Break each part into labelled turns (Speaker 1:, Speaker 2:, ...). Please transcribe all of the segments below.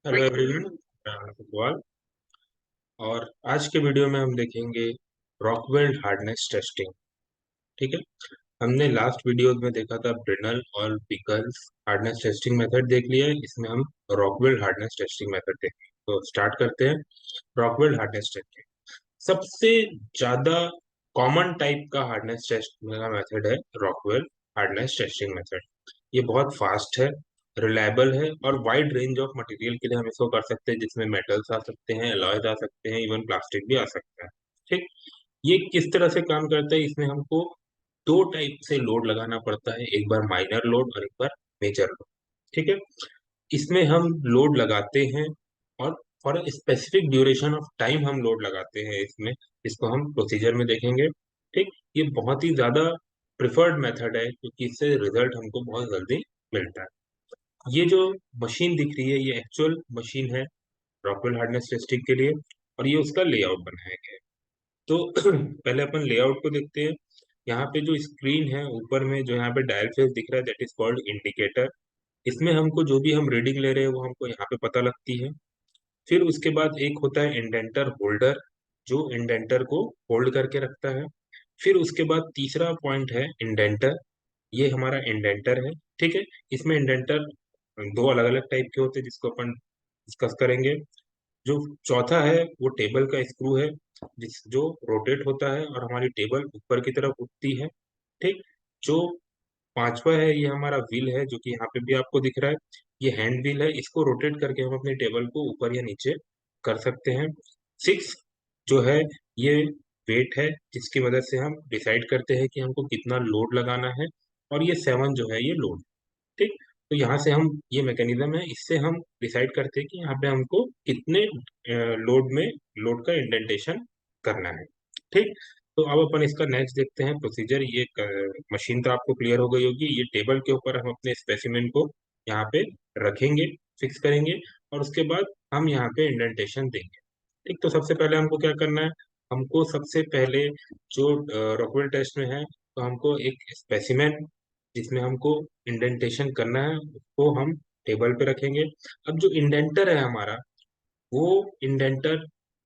Speaker 1: Hello everyone, मैं आनंद कुमार। और आज के वीडियो में हम देखेंगे रॉकवेल हार्डनेस टेस्टिंग। ठीक है। हमने लास्ट वीडियो में देखा था ब्रिनल और पिकल्स हार्डनेस टेस्टिंग मेथड देख लिया है। इसमें हम रॉकवेल हार्डनेस टेस्टिंग मेथड देखेंगे, तो स्टार्ट करते हैं। रॉकवेल हार्डनेस टेस्टिंग सबसे ज्यादा कॉमन टाइप का हार्डनेस टेस्ट का मेथड है। रॉकवेल हार्डनेस टेस्टिंग मेथड ये बहुत फास्ट है, रिलायबल है और वाइड रेंज ऑफ मटेरियल के लिए हम इसको कर सकते हैं, जिसमें मेटल्स आ सकते हैं, अलॉयज आ सकते हैं, इवन प्लास्टिक भी आ सकता है। ठीक। ये किस तरह से काम करता है, इसमें हमको दो टाइप से लोड लगाना पड़ता है, एक बार माइनर लोड और एक बार मेजर लोड। ठीक है। इसमें हम लोड लगाते हैं और for specific duration of time हम लोड लगाते हैं इसमें। इसको हम प्रोसीजर में देखेंगे। ठीक। ये बहुत ही ज्यादा प्रिफर्ड मेथड है, क्योंकि इससे रिजल्ट हमको बहुत जल्दी मिलता है। ये जो मशीन दिख रही है, ये एक्चुअल मशीन है रॉकवेल हार्डनेस टेस्टिंग के लिए, और ये उसका लेआउट बनाया गया है। तो पहले अपन लेआउट को देखते हैं। यहाँ पे जो स्क्रीन है ऊपर में, जो यहाँ पे डायल फेस दिख रहा है, दैट इज कॉल्ड इंडिकेटर। इसमें हमको जो भी हम रीडिंग ले रहे हैं वो हमको यहाँ पे पता लगती है। फिर उसके बाद एक होता है इंडेंटर होल्डर, जो इंडेंटर को होल्ड करके रखता है। फिर उसके बाद तीसरा पॉइंट है इंडेंटर। ये हमारा इंडेंटर है। ठीक है। इसमें इंडेंटर दो अलग अलग टाइप के होते हैं, जिसको अपन डिस्कस करेंगे। जो चौथा है वो टेबल का स्क्रू है, जिस जो रोटेट होता है और हमारी टेबल ऊपर की तरफ उठती है। ठीक। जो पांचवा है, ये हमारा व्हील है, जो कि यहाँ पे भी आपको दिख रहा है। ये हैंड व्हील है, इसको रोटेट करके हम अपने टेबल को ऊपर या नीचे कर सकते हैं। सिक्स जो है, ये वेट है, जिसकी मदद से हम डिसाइड करते हैं कि हमको कितना लोड लगाना है। और ये सेवन जो है, ये लोड। ठीक। तो यहाँ से हम, ये मैकेनिज्म है, इससे हम डिसाइड करते हैं कि यहाँ पे हमको कितने लोड में लोड का इंडेंटेशन करना है। ठीक। तो अब अपन इसका नेक्स्ट देखते हैं प्रोसीजर। ये मशीन तो आपको क्लियर हो गई होगी। ये टेबल के ऊपर हम अपने स्पेसिमेन को यहाँ पे रखेंगे, फिक्स करेंगे, और उसके बाद हम यहाँ पे इंडेंटेशन देंगे। ठीक। तो सबसे पहले हमको क्या करना है, हमको सबसे पहले जो रॉकवेल टेस्ट में है, तो हमको एक स्पेसिमेन जिसमें हमको इंडेंटेशन करना है उसको हम टेबल पे रखेंगे। अब जो इंडेंटर है हमारा, वो इंडेंटर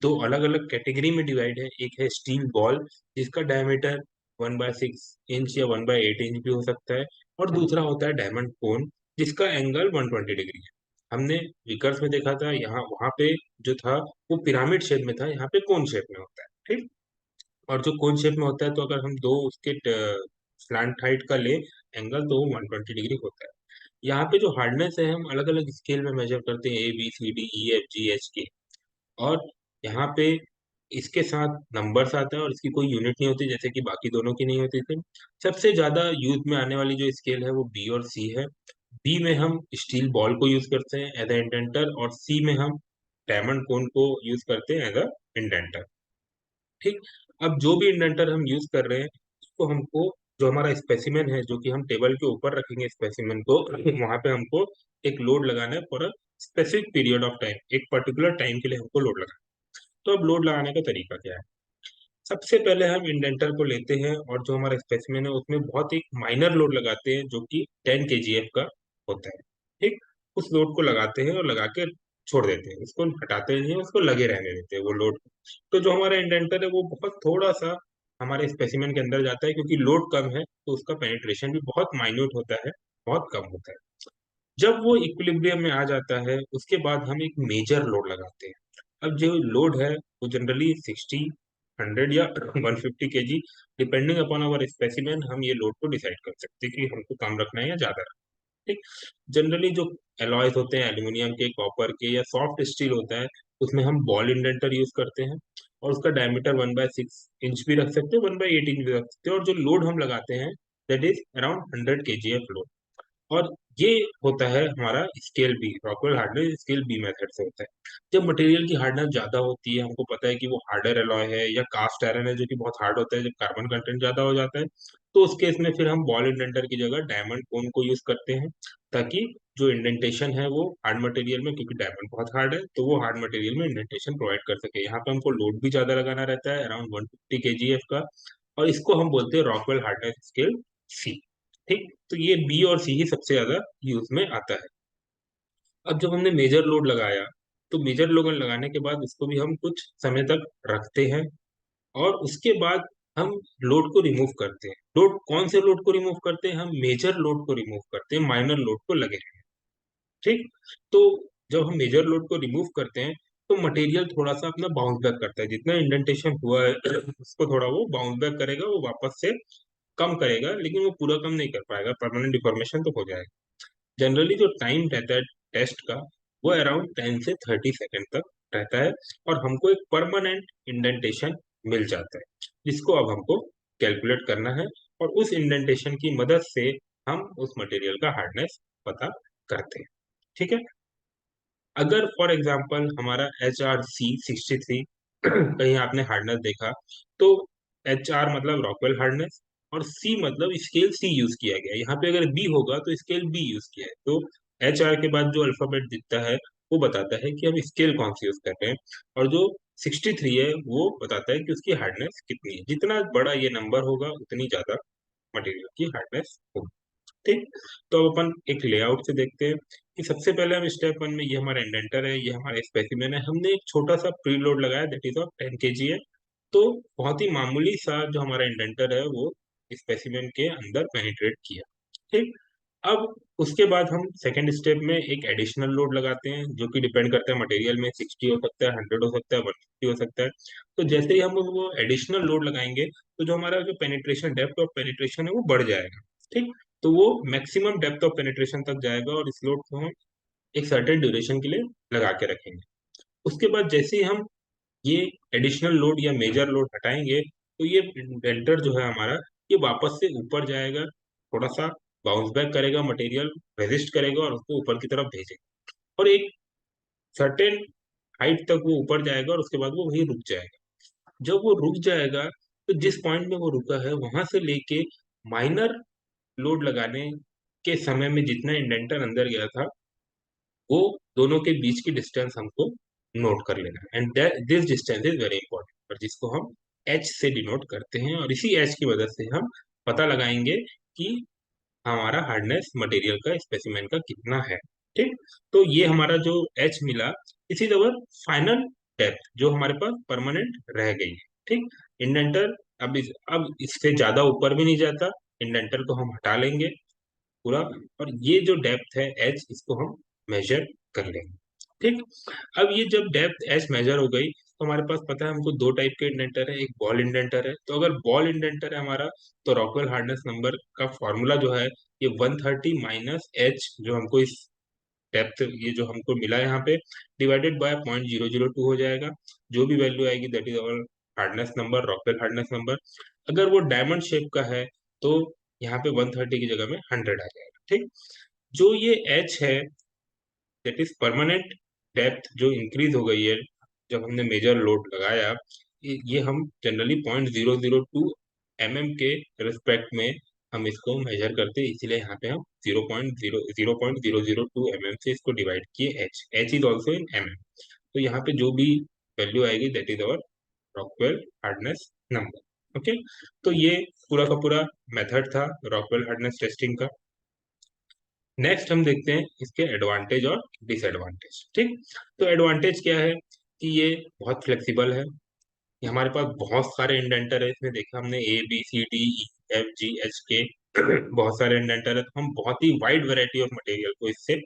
Speaker 1: दो अलग अलग कैटेगरी में डिवाइड है। एक है स्टील बॉल, जिसका डायमीटर 1/6 इंच या 1/8 इंच भी हो सकता है। और दूसरा होता है डायमंड कोन, जिसका एंगल 120 डिग्री है। हमने विकर्स में देखा था, यहाँ वहां पे जो था वो पिरामिड शेप में था, यहाँ पे कोन शेप में होता है। ठीक। और जो कोन शेप में होता है, तो अगर हम दो उसके स्लैंट हाइट का ले एंगल, तो वो 120 डिग्री होता है। यहाँ पे जो हार्डनेस है, हम अलग अलग स्केल में मेजर करते हैं, ABCDEFGH के। और यहाँ पे इसके साथ नंबर्स आता है, और इसकी कोई यूनिट नहीं होती, जैसे कि बाकी दोनों की नहीं होती थी। सबसे ज्यादा यूज में आने वाली जो स्केल है वो बी और सी है। बी में हम स्टील बॉल को यूज करते हैं एज ए इंडेंटर, और सी में हम डायमंड कोन को यूज करते हैं एज अ इंडेंटर। ठीक। अब जो भी इंडेंटर हम यूज कर रहे हैं, उसको हमको, जो हमारा स्पेसिमेन है, जो कि हम टेबल के ऊपर रखेंगे स्पेसिमेन को, वहां पे हमको एक लोड लगाना है for a specific period of time. एक पर्टिकुलर टाइम के लिए हमको लोड लगाना है। तो अब लोड लगाने का तरीका क्या है। सबसे पहले हम इंडेंटर को लेते हैं, और जो हमारा स्पेसिमेन है उसमें बहुत एक माइनर लोड लगाते हैं, जो कि 10 kgf का होता है। ठीक। उस लोड को लगाते हैं और लगा के छोड़ देते हैं, उसको हटाते नहीं हैं, उसको लगे रहने देते हैं वो लोड। तो जो हमारा इंडेंटर है वो बहुत थोड़ा सा हमारे स्पेसिमेन के अंदर जाता है, क्योंकि लोड कम है, तो उसका पेनिट्रेशन भी बहुत माइन्यूट होता है, बहुत कम होता है। जब वो इक्विलिब्रियम में आ जाता है, उसके बाद हम एक मेजर लोड लगाते हैं। अब जो लोड है वो जनरली 60, 100 या 150 kg, depending upon our specimen, हम ये लोड को डिसाइड कर सकते हैं कि हमको कम रखना है या ज्यादा रखना है। ठीक। जनरली जो एलॉयज होते हैं, एल्यूमिनियम के, कॉपर के, या सॉफ्ट स्टील होता है, उसमें हम बॉल इंडेंटर यूज करते हैं, और उसका डायमीटर 1/6 इंच भी रख सकते हैं, 1/8 इंच भी रख सकते हैं। और जो लोड हम लगाते हैं, that is around 100 kgf load. और ये होता है हमारा scale B, Rockwell hardness scale B method से होता है। जब मटेरियल की हार्डनेस ज्यादा होती है, हमको पता है कि वो हार्डर एलॉय है या कास्ट आयरन है, जो कि बहुत हार्ड होता है, जब कार्बन कंटेंट ज्यादा हो जाता है, तो उस केस में फिर हम बॉल इंडेंटर की जगह डायमंड कोन को यूज करते हैं, ताकि जो इंडेंटेशन है वो हार्ड मटेरियल में, क्योंकि डायमंड बहुत हार्ड है, तो वो हार्ड मटेरियल में इंडेंटेशन प्रोवाइड कर सके। यहाँ पे हमको लोड भी ज्यादा लगाना रहता है, अराउंड 150 kgf का। और इसको हम बोलते हैं रॉकवेल हार्डनेस स्केल सी। ठीक। तो ये बी और सी ही सबसे ज्यादा यूज में आता है। अब जब हमने मेजर लोड लगाया, तो मेजर लोड लगाने के बाद उसको भी हम कुछ समय तक रखते हैं, और उसके बाद हम लोड को रिमूव करते हैं। लोड कौन से लोड को रिमूव करते हैं? हम मेजर लोड को रिमूव करते हैं, माइनर लोड को लगे हैं। ठीक। तो जब हम मेजर लोड को रिमूव करते हैं, तो मटेरियल थोड़ा सा अपना बाउंस बैक करता है, जितना इंडेंटेशन हुआ है उसको थोड़ा वो बाउंस बैक करेगा, वो वापस से कम करेगा, लेकिन वो पूरा कम नहीं कर पाएगा, परमानेंट डिफॉर्मेशन तो हो जाएगा। जनरली जो टाइम रहता है टेस्ट का, वो अराउंड 10 से 30 सेकेंड तक रहता है, और हमको एक परमानेंट इंडेंटेशन मिल जाता है, जिसको अब हमको कैलकुलेट करना है, और उस इंडेंटेशन की मदद से हम उस मटेरियल का हार्डनेस पता करते हैं। ठीक है। अगर फॉर एग्जांपल हमारा HRC 63 कहीं आपने हार्डनेस देखा, तो HR मतलब रॉकवेल हार्डनेस, और C मतलब स्केल C यूज किया गया है। यहाँ पे अगर B होगा तो स्केल B यूज किया है। तो HR के बाद जो अल्फाबेट दिखता है, वो बताता है कि हम स्केल कौन सी यूज कर रहे हैं, और जो 63 है वो बताता है कि उसकी हार्डनेस कितनी है। जितना बड़ा ये नंबर होगा, उतनी ज्यादा मटेरियल की हार्डनेस होगी। ठीक। तो अब अपन एक लेआउट से देखते हैं कि सबसे पहले हम स्टेप वन में, ये हमारा इंडेंटर है, ये हमारा स्पेसिमेन है, हमने एक छोटा सा प्रीलोड लगाया, दैट इज ऑफ 10 kg है। तो बहुत ही मामूली सा जो हमारा इंडेंटर है, वो स्पेसिमेन के अंदर पेनिट्रेट किया। ठीक। अब उसके बाद हम सेकेंड स्टेप में एक एडिशनल लोड लगाते हैं, जो कि डिपेंड करता है मटेरियल में, 60 हो सकता है, 100 हो सकता है, 150 हो सकता है। तो जैसे ही हम वो एडिशनल लोड लगाएंगे, तो जो हमारा जो पेनिट्रेशन, डेप्थ ऑफ पेनिट्रेशन है, वो बढ़ जाएगा। ठीक। तो वो मैक्सिमम डेप्थ ऑफ पेनिट्रेशन तक जाएगा, और इस लोड को हम एक सर्टेन ड्यूरेशन के लिए लगा के रखेंगे। उसके बाद जैसे ही हम ये एडिशनल लोड या मेजर लोड हटाएंगे, तो ये डेल्टर जो है हमारा, ये वापस से ऊपर जाएगा, थोड़ा सा बाउंस बैक करेगा, मटेरियल रेजिस्ट करेगा, और उसको ऊपर की तरफ भेजेगा, और एक सर्टेन हाइट तक वो ऊपर जाएगा, और उसके बाद वो वहीं रुक जाएगा। जब वो रुक जाएगा, तो जिस पॉइंट में वो रुका है, वहां से लेके माइनर लोड लगाने के समय में जितना इंडेंटर अंदर गया था, वो दोनों के बीच की डिस्टेंस हमको नोट कर लेना है, and this distance is very important, और जिसको हम एच से डिनोट करते हैं, और इसी एच की मदद से हम पता लगाएंगे कि हमारा हार्डनेस मटेरियल का, स्पेसिमेन का कितना है। ठीक। तो ये हमारा जो एच मिला, इसी तरह फाइनल डेप्थ जो हमारे पास परमानेंट रह गई है। ठीक। इंडेंटर अब इससे ज्यादा ऊपर भी नहीं जाता, इंडेंटर को हम हटा लेंगे पूरा, और ये जो डेप्थ है एच, इसको हम मेजर कर लेंगे। ठीक। अब ये जब डेप्थ एच मेजर हो गई, तो हमारे पास पता है हमको दो टाइप के इंडेंटर है, एक बॉल इंडेंटर है। तो अगर बॉल इंडेंटर है हमारा, तो रॉकवेल हार्डनेस नंबर का फॉर्मूला जो है, ये 130 माइनस एच, जो हमको इस डेप्थ, ये जो हमको मिला है यहाँ पे, डिवाइडेड बाय 0.002 हो जाएगा। जो भी वैल्यू आएगी, that is our hardness number, Rockwell hardness number. अगर वो डायमंड शेप का है, तो यहाँ पे 130 की जगह में 100 आ जाएगा। ठीक। जो ये एच है, दैट इज परमानेंट डेप्थ जो इंक्रीज हो गई है जब हमने मेजर लोड लगाया, ये हम जनरली 0.002 के रिस्पेक्ट में हम इसको मेजर करते हैं, इसीलिए यहाँ पे हम 0.002 से इसको डिवाइड किए। एच इज ऑल्सो इन तो यहाँ पे जो भी वैल्यू आएगी, that is our Rockwell hardness number. Okay. तो ये पूरा का पूरा मेथड था रॉकवेल हार्डनेस टेस्टिंग का। नेक्स्ट हम देखते हैं इसके एडवांटेज और डिसएडवांटेज। ठीक। तो एडवांटेज क्या है कि ये बहुत फ्लेक्सिबल है, ये हमारे पास बहुत सारे इंडेंटर है, इसमें देखा हमने ABCDEFGHK बहुत सारे इंडेंटर है, तो हम बहुत ही वाइड वैरायटी ऑफ मटेरियल को इससे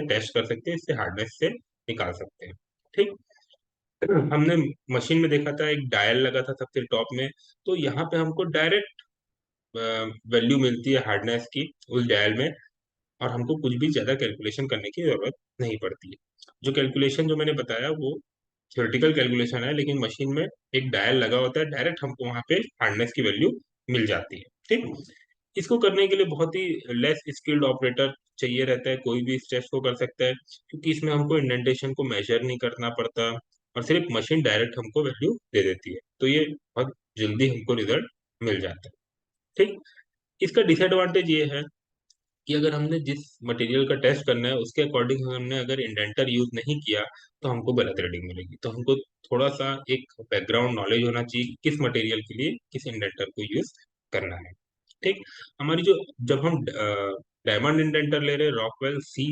Speaker 1: टेस्ट कर सकते हैं, इससे हार्डनेस से निकाल सकते हैं। ठीक। हमने मशीन में देखा था, एक डायल लगा था सबसे टॉप में, तो यहाँ पे हमको डायरेक्ट वैल्यू मिलती है हार्डनेस की उस डायल में, और हमको कुछ भी ज्यादा कैलकुलेशन करने की जरूरत नहीं पड़ती है। जो कैलकुलेशन जो मैंने बताया, वो थ्योरेटिकल कैलकुलेशन है, लेकिन मशीन में एक डायल लगा होता है, डायरेक्ट हमको वहां पे हार्डनेस की वैल्यू मिल जाती है। ठीक। इसको करने के लिए बहुत ही लेस स्किल्ड ऑपरेटर चाहिए रहता है, कोई भी इस टेस्ट को कर सकता है, क्योंकि इसमें हमको इंडेंटेशन को मेजर नहीं करना पड़ता, और सिर्फ मशीन डायरेक्ट हमको वैल्यू दे देती है, तो ये बहुत जल्दी हमको रिजल्ट मिल जाता है। ठीक। इसका डिसएडवांटेज ये है कि अगर हमने जिस मटेरियल का टेस्ट करना है, उसके अकॉर्डिंग हमने अगर इंडेंटर यूज नहीं किया, तो हमको गलत रीडिंग मिलेगी। तो हमको थोड़ा सा एक बैकग्राउंड नॉलेज होना चाहिए कि किस मटेरियल के लिए किस इंडेंटर को यूज करना है। ठीक। हमारी जो जब हम डायमंड इंडेंटर ले रहे हैं, रॉकवेल सी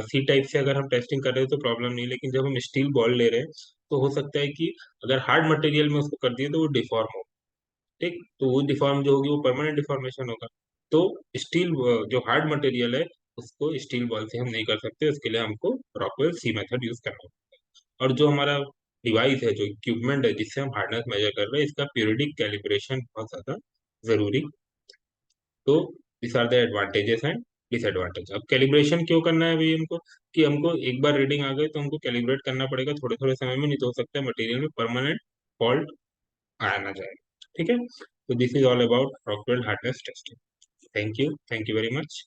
Speaker 1: सी टाइप से अगर हम टेस्टिंग कर रहे हैं तो प्रॉब्लम नहीं, लेकिन जब हम स्टील बॉल ले रहे हैं तो हो सकता है कि अगर हार्ड मटेरियल में उसको कर दिए तो वो डिफॉर्म हो। ठीक, तो वो डिफॉर्म जो होगी वो परमानेंट डिफॉर्मेशन होगा। तो स्टील जो हार्ड मटेरियल है उसको स्टील बॉल से हम नहीं कर सकते, उसके लिए हमको रॉकवेल सी मेथड यूज करना होगा। और जो हमारा डिवाइस है, जो इक्विपमेंट है जिससे हम हार्डनेस मेजर कर रहे हैं, इसका पीरियडिक कैलिब्रेशन बहुत ज्यादा जरूरी। तो this are the advantages and disadvantage. अब कैलिब्रेशन क्यों करना है भाई हमको, कि हमको एक बार रीडिंग आ गई तो हमको कैलिब्रेट करना पड़ेगा थोड़े थोड़े समय में, नहीं तो हो सकता है मटेरियल में परमानेंट फॉल्ट आया ना जाए। ठीक है, तो this is all about Rockwell hardness testing. Thank you very much.